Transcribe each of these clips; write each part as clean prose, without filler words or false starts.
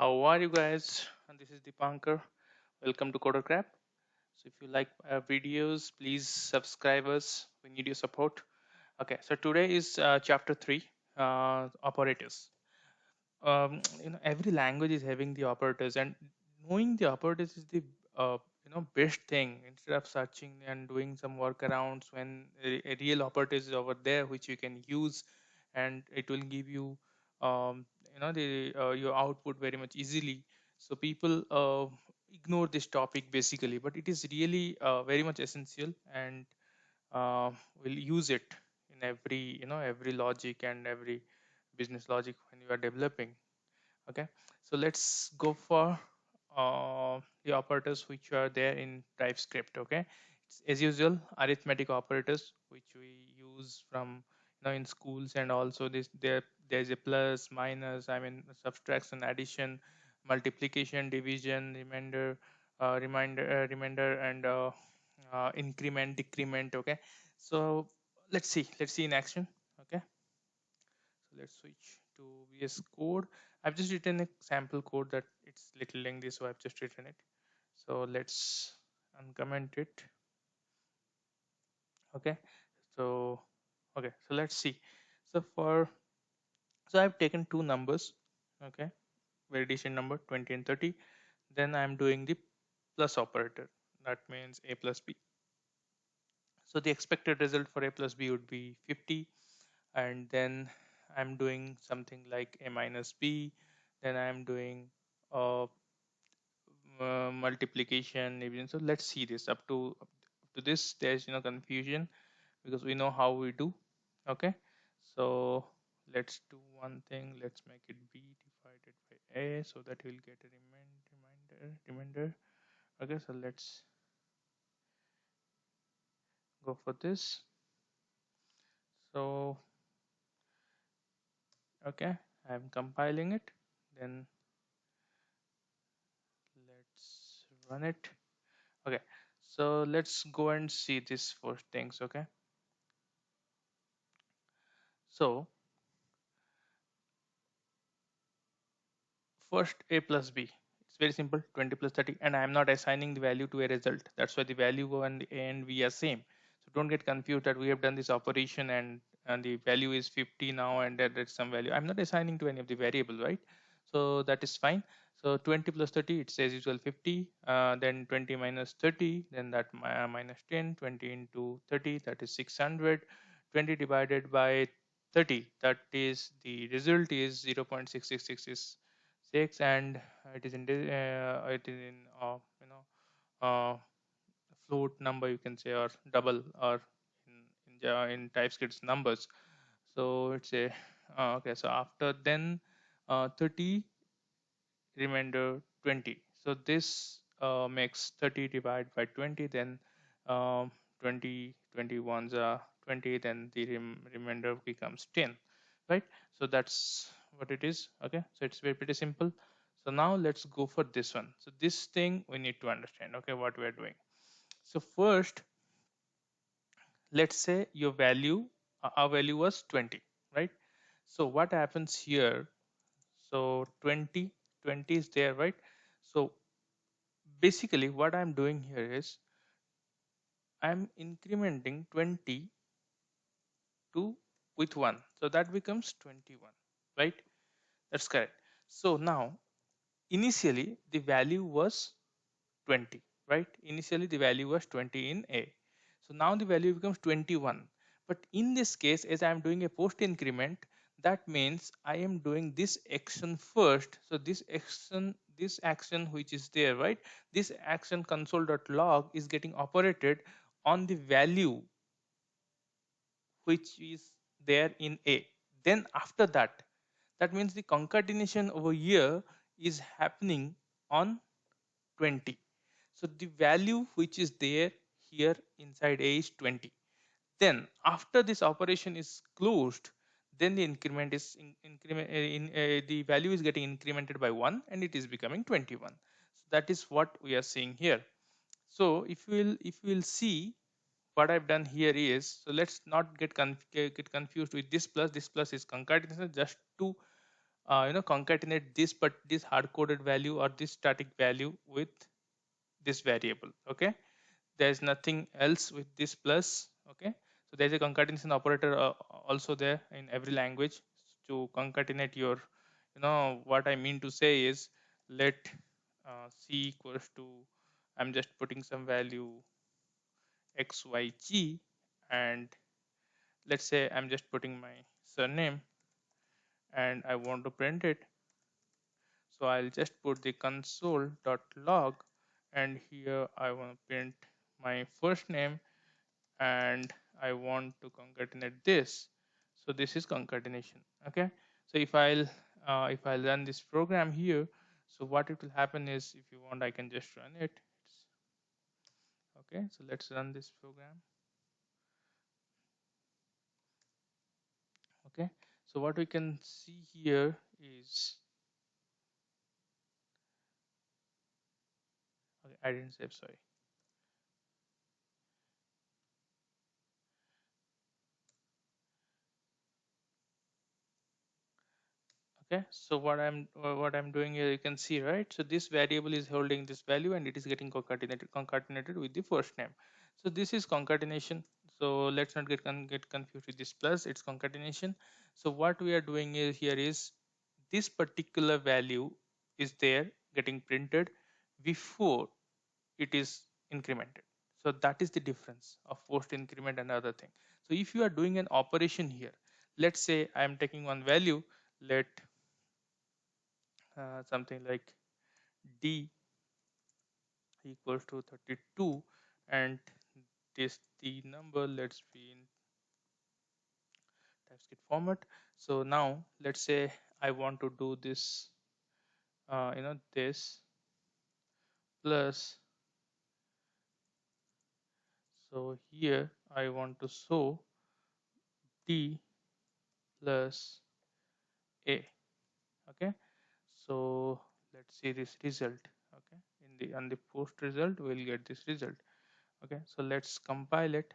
How are you guys? And this is Dipankar. Welcome to CoderCrap. So if you like our videos, please subscribe us. We need your support. Okay, so today is chapter 3, operators. Every language is having the operators, and knowing the operators is the best thing instead of searching and doing some workarounds when a real operator is over there which you can use, and it will give you the your output very much easily. So people ignore this topic basically, but it is really very much essential, and will use it in every logic and every business logic when you are developing. Okay, so let's go for the operators which are there in TypeScript. Okay, it's, as usual, arithmetic operators which we use from in schools, and also there's a plus, minus, I mean subtraction, addition, multiplication, division, remainder, and increment, decrement. Okay, so let's see in action. Okay, so let's switch to VS Code. I've just written a sample code that it's little lengthy, so I've just written it. So let's uncomment it. Okay, so so let's see. So I've taken two numbers. Okay, very decent number, 20 and 30. Then I'm doing the plus operator. That means a plus b. So the expected result for a plus b would be 50, and then I'm doing something like a minus b. Then I'm doing uh, multiplication division. So let's see this up to this. There's confusion because we know how we do. Okay, so let's do one thing. Let's make it b divided by a so that we'll get a remainder. Okay, so let's go for this. So okay, I'm compiling it. Then let's run it. Okay, so let's go and see this first things. Okay, so first a plus b, it's very simple, 20 plus 30, and I am not assigning the value to a result. That's why the value and a and b are same. So don't get confused that we have done this operation and the value is 50 now, and that's some value. I'm not assigning to any of the variable, right? So that is fine. So 20 plus 30, it says usual 50, then 20 minus 30, then that minus 10, 20 into 30, that is 600, 20 divided by 30, that is the result is 0.6666, and it is in uh, float number, you can say, or double, or in TypeScript numbers. So it's a okay. So after then 30 remainder 20. So this makes 30 divided by 20, then 20 21s are 20, then the remainder becomes 10, right? So that's what it is. Okay, so it's very pretty simple. So now let's go for this one. So this thing we need to understand, okay, what we are doing. So first, let's say your value, our value was 20, right? So what happens here? So 20 is there, right? So basically what I'm doing here is I'm incrementing 20 to with 1, so that becomes 21, right? That's correct. So now initially the value was 20, right? Initially the value was 20 in a, so now the value becomes 21. But in this case, as I am doing a post increment, that means I am doing this action first. So this action which is there, right, this action console.log is getting operated on the value which is there in a. Then after that, that means the concatenation over here is happening on 20. So the value which is there here inside a is 20. Then after this operation is closed, then the increment is the value is getting incremented by 1, and it is becoming 21. So that is what we are seeing here. So if we will see what I've done here is, so let's not get confused with this plus. This plus is concatenation just to concatenate this, but this hard coded value or this static value with this variable. Okay, there's nothing else with this plus. Okay, so there's a concatenation operator also there in every language to concatenate your, what I mean to say is, let c equals to, I'm just putting some value xyg, and let's say I'm just putting my surname and I want to print it. So I'll just put the console.log, and here I want to print my first name, and I want to concatenate this. So this is concatenation. Okay. So if I'll run this program here, so what it will happen is, if you want, I can just run it. Okay. So let's run this program. Okay. So what we can see here is, okay, I didn't save. Sorry. Okay, so what I'm doing here, you can see, right? So this variable is holding this value and it is getting concatenated with the first name. So this is concatenation. So let's not get confused with this plus, it's concatenation. So what we are doing is, here is, this particular value is there getting printed before it is incremented. So that is the difference of post increment and other thing. So if you are doing an operation here, let's say I am taking one value, let something like d equals to 32, and this the number, let's be in TypeScript format. So now let's say I want to do this, this plus. So here I want to show d plus a. Okay, so let's see this result. Okay, in the on the post result we'll get this result. Okay, so let's compile it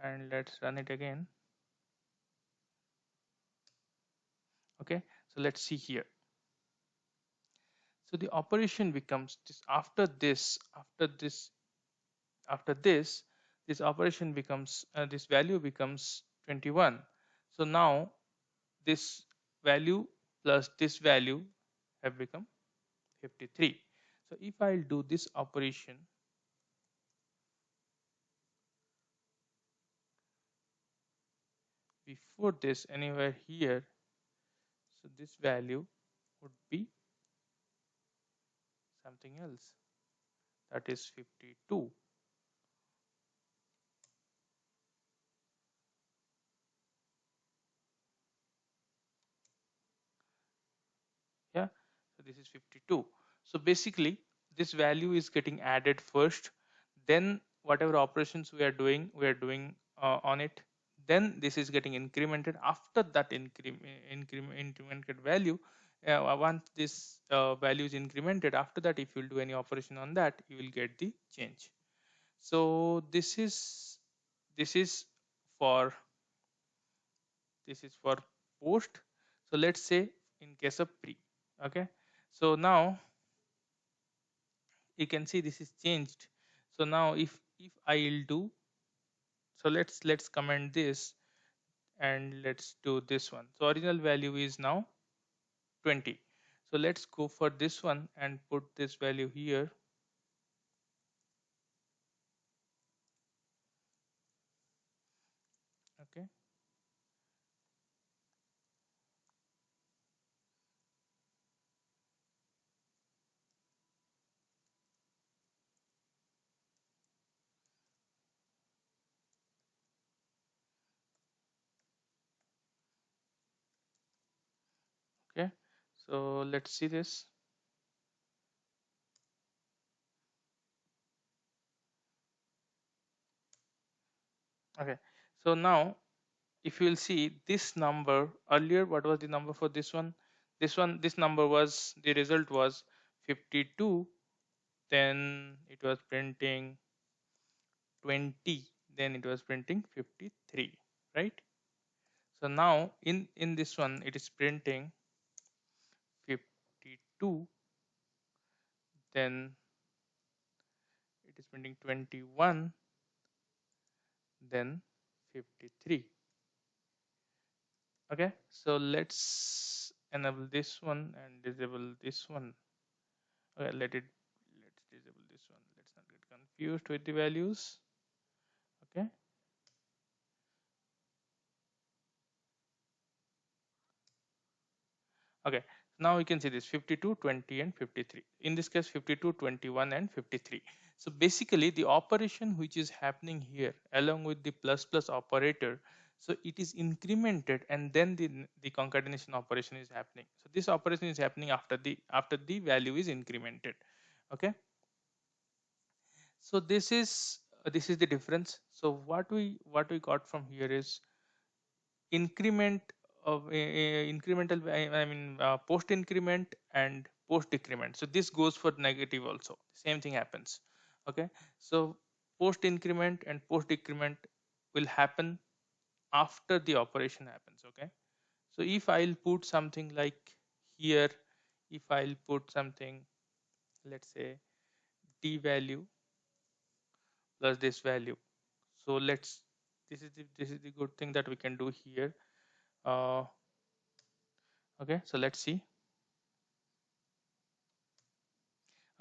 and let's run it again. Okay, so let's see here. So the operation becomes this, after this this operation becomes, this value becomes 21. So now this value plus this value have become 53. So if I'll do this operation before this anywhere here, so this value would be something else, that is 52. Yeah, so this is 52. So basically this value is getting added first, then whatever operations we are doing on it, then this is getting incremented. After that incremented value, once this value is incremented, after that if you'll do any operation on that, you will get the change. So this is for post. So let's say in case of pre. Okay, so now you can see this is changed. So now if I'll do, so let's comment this and let's do this one. So original value is now 20. So let's go for this one and put this value here. Okay, okay, so let's see this. Okay, so now if you will see this number earlier, what was the number for this one? This number was, the result was 52, then it was printing 20, then it was printing 53, right? So now in this one it is printing 52, then it is printing 21, then 53. Okay, so let's enable this one and disable this one. Okay, let's disable this one. Let's not get confused with the values. Okay, okay, now we can see this 52, 20, and 53. In this case, 52, 21, and 53. So basically, the operation which is happening here along with the plus plus operator, so it is incremented, and then the concatenation operation is happening. So this operation is happening after the value is incremented. Okay, so this is the difference. So what we got from here is increment of incremental, I mean post increment and post decrement. So this goes for negative also, same thing happens. Okay, so post increment and post decrement will happen after the operation happens. Okay, so if I'll put something like here, if I'll put something, let's say d value plus this value. So let's, this is the good thing that we can do here. uh, okay, so let's see.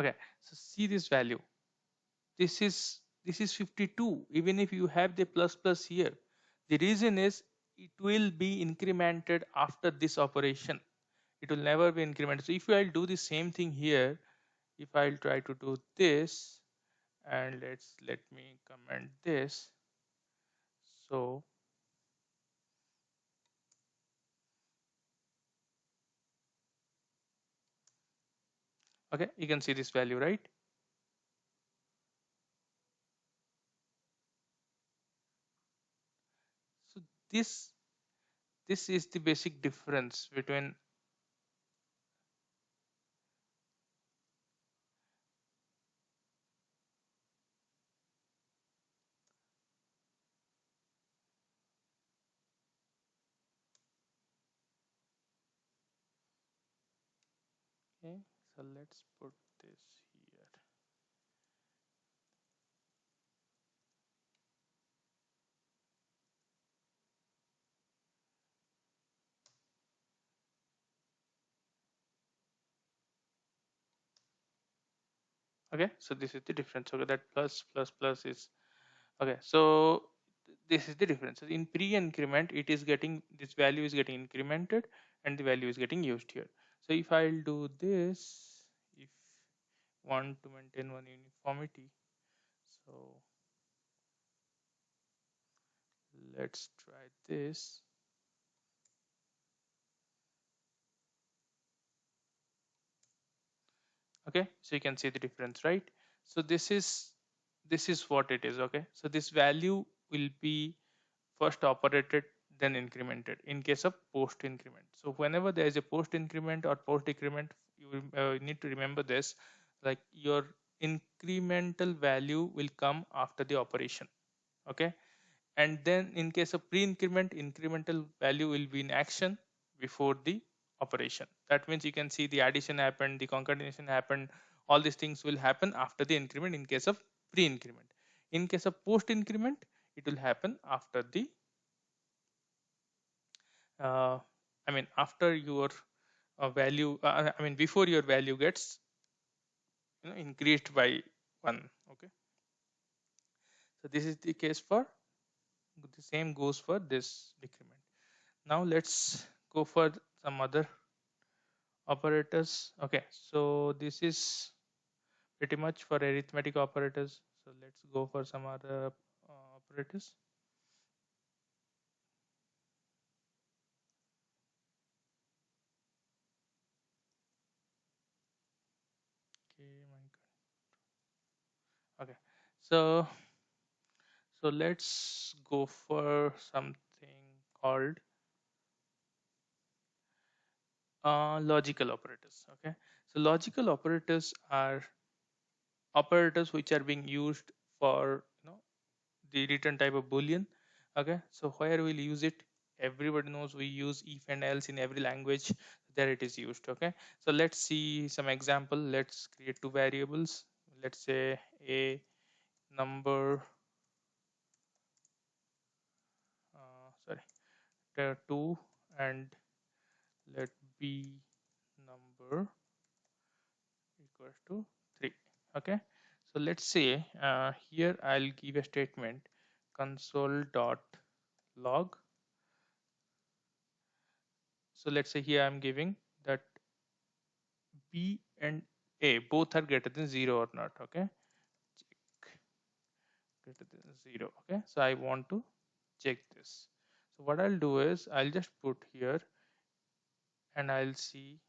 Okay, so see this value, this is 52 even if you have the plus plus here. The reason is it will be incremented after this operation, it will never be incremented. So if I'll do the same thing here, if I'll try to do this, and let me comment this. So okay, you can see this value, right? So this is the basic difference between. Okay, so let's put this here. Okay, so this is the difference. Okay, that plus plus plus is okay. So this is the difference. So in pre-increment, it is getting, this value is getting incremented and the value is getting used here. So if I'll do this, if want to maintain one uniformity, so let's try this. Okay, so you can see the difference, right? So this is what it is. Okay, so this value will be first operated then incremented in case of post increment. So whenever there is a post increment or post decrement, you need to remember this, like your incremental value will come after the operation. Okay, and then in case of pre increment, incremental value will be in action before the operation. That means you can see the addition happened, the concatenation happened, all these things will happen after the increment in case of pre increment. In case of post increment, it will happen after the uh, I mean after your value, I mean before your value gets increased by 1. Okay, so this is the case for, the same goes for this decrement. Now let's go for some other operators. Okay, so this is pretty much for arithmetic operators. So let's go for some other operators. Okay, my God. Okay, so let's go for something called logical operators. Okay, so logical operators are operators which are being used for the return type of boolean. Okay, so where we'll use it, everybody knows we use if and else in every language. there it is used. Okay, so let's see some example. Let's create two variables. Let's say a number, sorry, there are two, and let b number equals to 3. Okay, so let's say here I'll give a statement console dot log. So let's say here I'm giving that b and a both are greater than 0 or not. Okay, check greater than 0. Okay, so I want to check this. So what I'll do is I'll just put here, and I'll see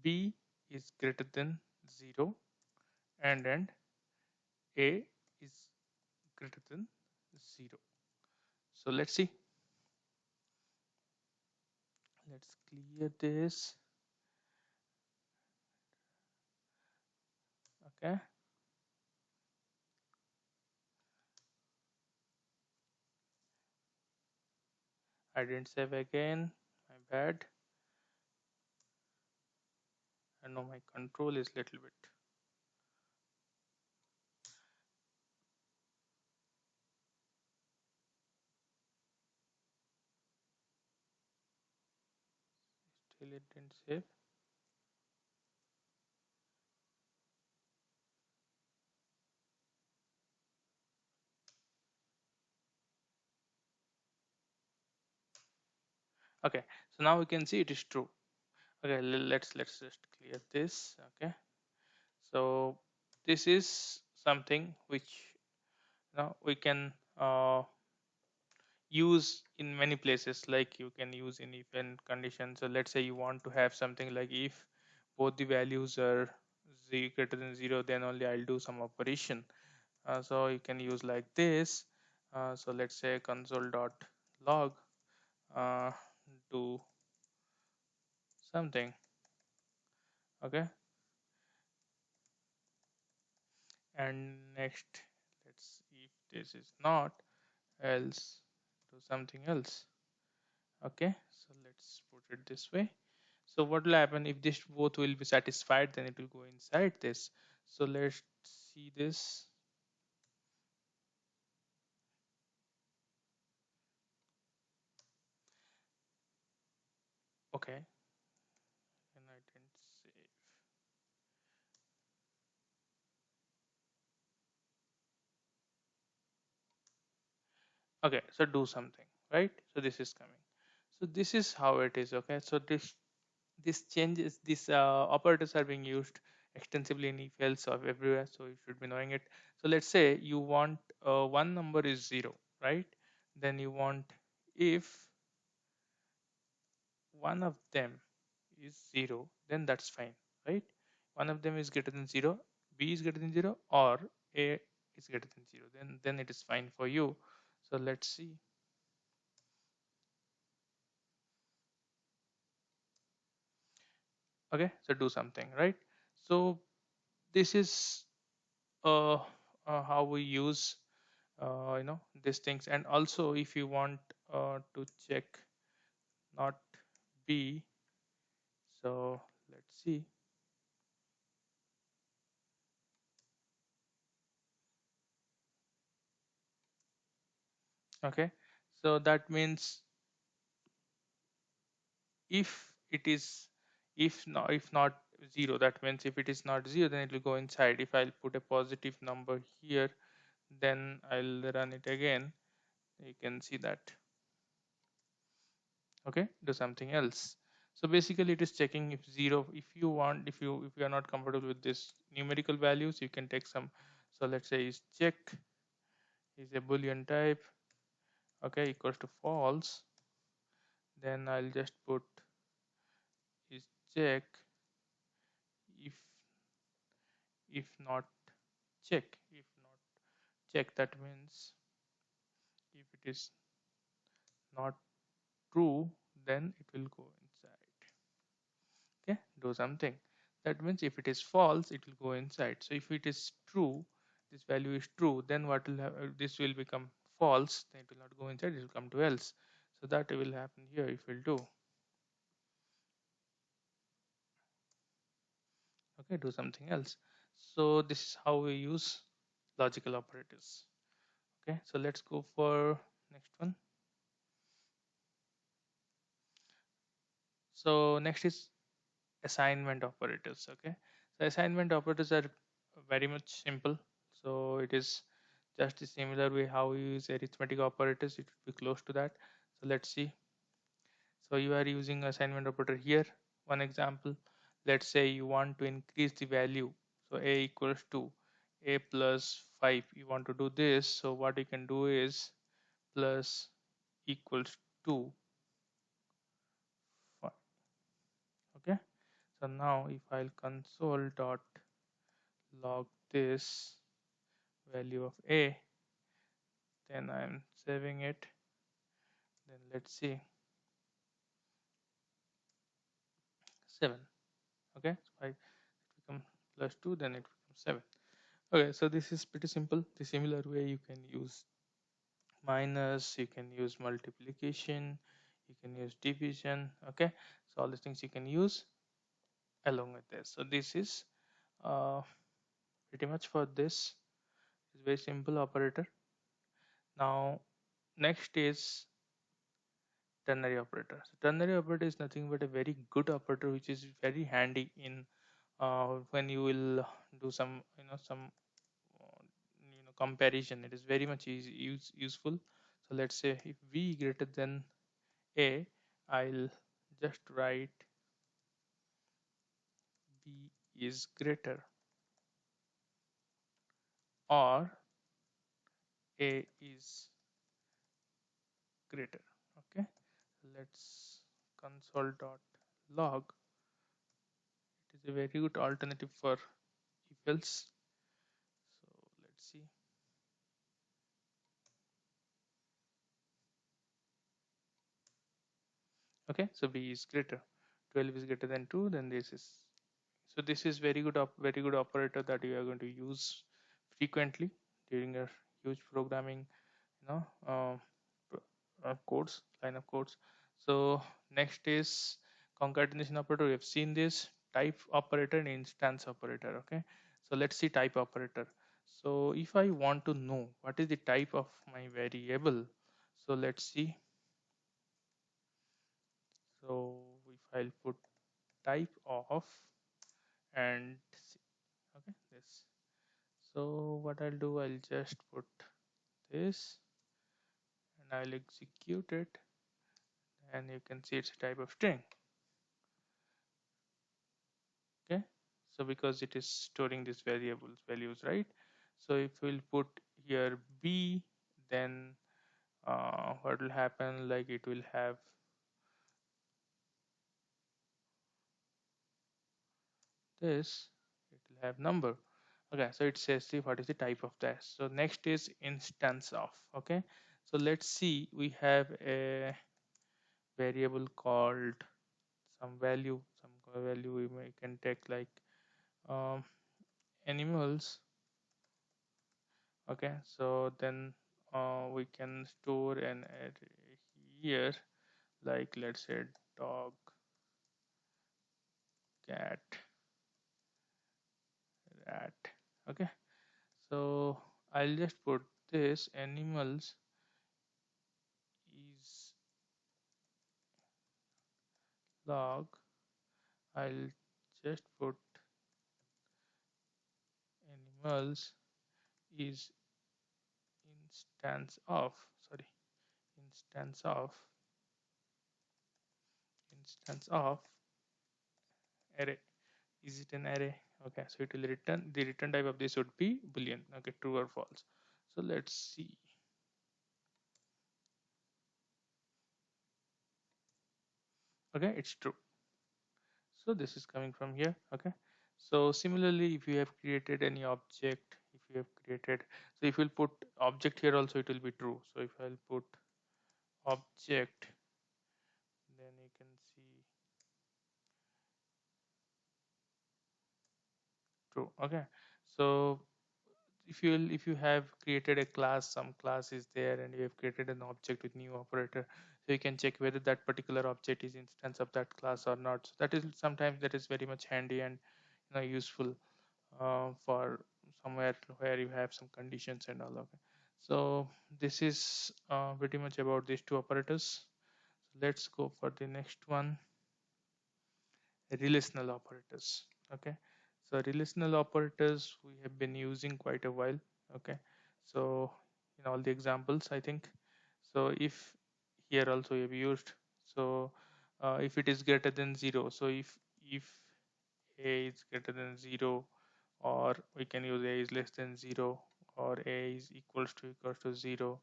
b is greater than 0, and a is greater than 0. So let's see. Let's clear this. Okay, I didn't save again, my bad. I know my control is little bit. Still it didn't save. Okay, so now we can see it is true. Okay, let's just clear this. Okay, so this is something which we can use in many places. Like you can use in if and condition. So let's say you want to have something like if both the values are greater than 0, then only I'll do some operation. So you can use like this. So let's say console dot log uh, do something. Okay, and next, let's see if this is not, else do something else. Okay, so let's put it this way. So what will happen if this both will be satisfied, then it will go inside this. So let's see this. Okay, and I didn't save. Okay, so do something, right? So this is coming. So this is how it is. Okay, so this changes, these operators are being used extensively in if else of everywhere, so you should be knowing it. So let's say you want one number is 0, right? Then you want if one of them is 0, then that's fine, right? One of them is greater than 0, b is greater than 0, or a is greater than 0, then it is fine for you. So let's see. Okay, so do something, right? So this is uh, how we use these things. And also if you want to check not b, so let's see. Okay, so that means if it is, if not 0, that means if it is not 0, then it will go inside. If I'll put a positive number here, then I'll run it again, you can see that. Okay, do something else. So basically it is checking if 0, if you want, if you are not comfortable with this numerical values, you can take some. So let's say is check is a boolean type, okay, equals to false. Then I'll just put is check if not check, if not check, that means if it is not true, then it will go inside. Okay, do something. That means if it is false, it will go inside. So if it is true, this value is true, then what will happen? This will become false, then it will not go inside, it will come to else. So that will happen here if we'll do. okay, do something else. So this is how we use logical operators. Okay, so let's go for next one. So next is assignment operators. Okay, so assignment operators are very much simple. So it is just a similar way how we use arithmetic operators. It will be close to that. So let's see. So you are using assignment operator here. One example, let's say you want to increase the value. So a equals to a plus 5. You want to do this. So what you can do is plus equals to 5. Okay. So now if I'll console dot log this value of a, then I'm saving it. Then let's see 7. Okay. So 5 become plus 2, then it becomes 7. Okay, so this is pretty simple. The similar way you can use minus, you can use multiplication, you can use division. Okay, so all these things you can use along with this. So this is uh, pretty much for this. It's very simple operator. Now next is ternary operator. So ternary operator is nothing but a very good operator which is very handy in when you will do some some comparison. It is very much useful. So let's say if v greater than a, I'll just write b is greater or a is greater. Okay, let's console dot log. It is a very good alternative for if else. So let's see. Okay, so b is greater, 12 is greater than 2, then this is, so this is very good very good operator that you are going to use frequently during your huge programming codes, line of codes. So next is concatenation operator. We have seen this type operator and instance operator. Okay, so let's see type operator. So if I want to know what is the type of my variable, so let's see. So if I'll put type of and okay this, so what I'll do, I'll just put this and I'll execute it, and you can see it's a type of string. Okay, so because it is storing these variables values, right? So if we'll put here b, then what will happen, like it will have this, it will have number. Okay, so it says see what is the type of that. So next is instance of. Okay, so let's see, we have a variable called some value we can take like um, animals. Okay, so then we can store an array here, like let's say dog, cat, rat. Okay, so I'll just put this animals is log. I'll just put animals is instance of, sorry, instance of instance of array. Is it an array? Okay, so it will return, the return type of this would be boolean. Okay, true or false. So let's see. Okay, it's true. So this is coming from here. Okay, so similarly, if you have created any object, if you have created, so if you'll put object here also, it will be true. So if I'll put object, then you can see true. Okay, so if you have created a class, some class is there and you have created an object with new operator, so you can check whether that particular object is instance of that class or not. So that is sometimes that is very much handy, and useful for somewhere where you have some conditions and all. Okay, so this is pretty much about these two operators. Let's go for the next one, relational operators. Okay, so relational operators we have been using quite a while. Okay, so in all the examples, I think, so if here also we have used, so if it is greater than 0, so if a is greater than 0, or we can use a is less than 0, or a is equals to 0,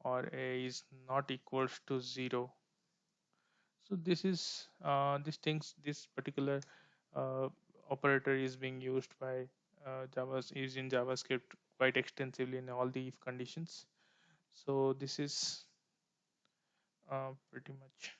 or a is not equals to 0. So this is this particular uh, operator is being used by is in JavaScript quite extensively in all the if conditions. So this is pretty much